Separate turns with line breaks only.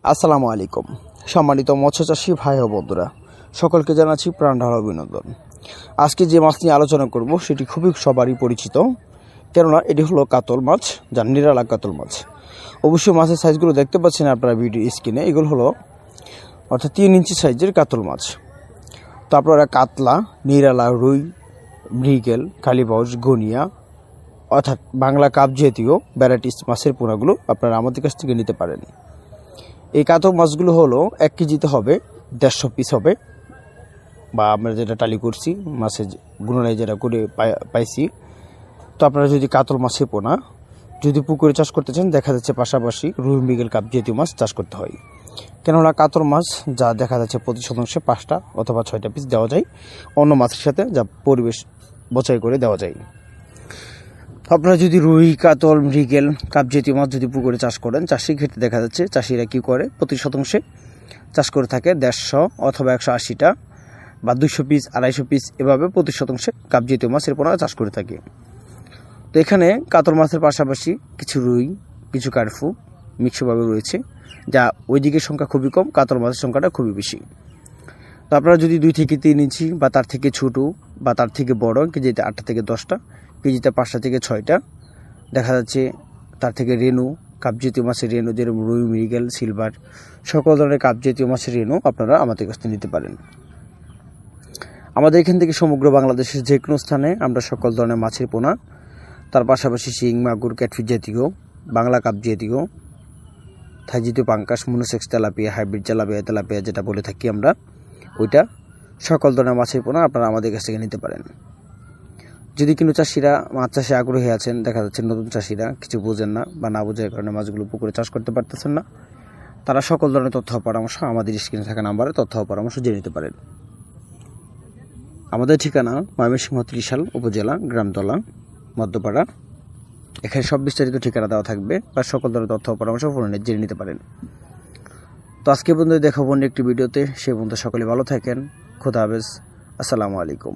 আসসালামু আলাইকুম। সম্মানিত মৎস্য চাষী ভাই ও বন্ধুরা, সকলকে জানাচ্ছি প্রাণ ঢালা অভিনন্দন। আজকে যে মাছ নিয়ে আলোচনা করব সেটি খুবই সবারই পরিচিত, কেননা এটি হলো কাতল মাছ, যা নিরালা কাতল মাছ। অবশ্যই মাছের সাইজগুলো দেখতে পাচ্ছেন আপনারা ভিডিও স্ক্রিনে। এগুলো হলো অর্থাৎ 3 ইঞ্চি সাইজের কাতল মাছ। তো আপনারা কাতলা, নিরালা, রুই, মৃগেল, কালীবাউস, গনিয়া অর্থাৎ বাংলা কাপ জাতীয় ভ্যারাইটিস মাছের পোনাগুলো আপনারা আমাদের কাছ থেকে নিতে পারেন। এই কাতল মাছগুলো হলো 1 কেজিতে হবে 150 পিস হবে, বা আমরা যেটা টালি করছি মাছের গুণনায় যেটা করে পাইছি। তো আপনারা যদি কাতল মাছের পোনা যদি পুকুরে চাষ করতে চান, দেখা যাচ্ছে পাশাপাশি রুই, মৃগেল, কাপ জাতীয় মাছ চাষ করতে হয়। কেননা কাতল মাছ যা দেখা যাচ্ছে প্রতি শতাংশে 5টা অথবা 6টা পিস দেওয়া যায় অন্য মাছের সাথে, যা পরিবেশ বচাই করে দেওয়া যায়। আপনারা যদি রুই, কাতল, মৃগেল, কাপ জাতীয় মাছ যদি পুকুরে চাষ করেন, চাষির ক্ষেত্রে দেখা যাচ্ছে চাষিরা কী করে, প্রতি শতাংশে চাষ করে থাকে 150 অথবা 180টা বা 200 পিস, 250 পিস, এভাবে প্রতি শতাংশে কাপ জাতীয় মাছের পোনা চাষ করে থাকে। তো এখানে কাতল মাছের পাশাপাশি কিছু রুই, কিছু কার্ফু মিক্সভাবে রয়েছে, যা ওই দিকের সংখ্যা খুবই কম, কাতল মাছের সংখ্যাটা খুবই বেশি। তো আপনারা যদি 2 থেকে 3 ইঞ্চি বা তার থেকে ছোটো বা তার থেকে বড়, কেজিতে 8টা থেকে 10টা, কেজিতে 5টা থেকে 6টা, দেখা যাচ্ছে তার থেকে রেনু, কাপ জাতীয় মাছের রেনু, যেরকম রুই, মৃগেল, সিলভার, সকল ধরনের কাপ জাতীয় মাছের রেনু আপনারা আমাদের কাছ থেকে নিতে পারেন। আমাদের এখান থেকে সমগ্র বাংলাদেশের যে কোনো স্থানে আমরা সকল ধরনের মাছের পোনা, তার পাশাপাশি শিং, মাগুর, ক্যাটফিশ জাতীয়, বাংলা কাপ জাতীয়, থাই জাতীয় Pancras, monosex tilapia, hybrid tilapia যেটা বলে থাকি আমরা, ওইটা সকল ধরনের মাছের পোনা আপনারা আমাদের কাছ থেকে নিতে পারেন। যদি কোনো চাষিরা মাছ চাষে আগ্রহী আছেন, দেখা যাচ্ছে নতুন চাষিরা কিছু বোঝেন না বা না বোঝার কারণে মাছগুলো পুকুরে চাষ করতে পারতেছেন না, তারা সকল ধরনের তথ্য পরামর্শ আমাদের স্ক্রিনে থাকা নাম্বারে তথ্য পরামর্শ জেনে নিতে পারেন। আমাদের ঠিকানা ময়মনসিংহ ত্রিশাল উপজেলা, গ্রামতলা, মধ্যপাড়া। এখানে সব বিস্তারিত ঠিকানা দেওয়া থাকবে, বা সকল ধরনের তথ্য পরামর্শ ফোনে জেনে নিতে পারেন। তো আজকে পর্যন্ত দেখাবো অন্য একটি ভিডিওতে। সে পর্যন্ত সকলে ভালো থাকেন। খোদা হাফেজ। আসসালামু আলাইকুম।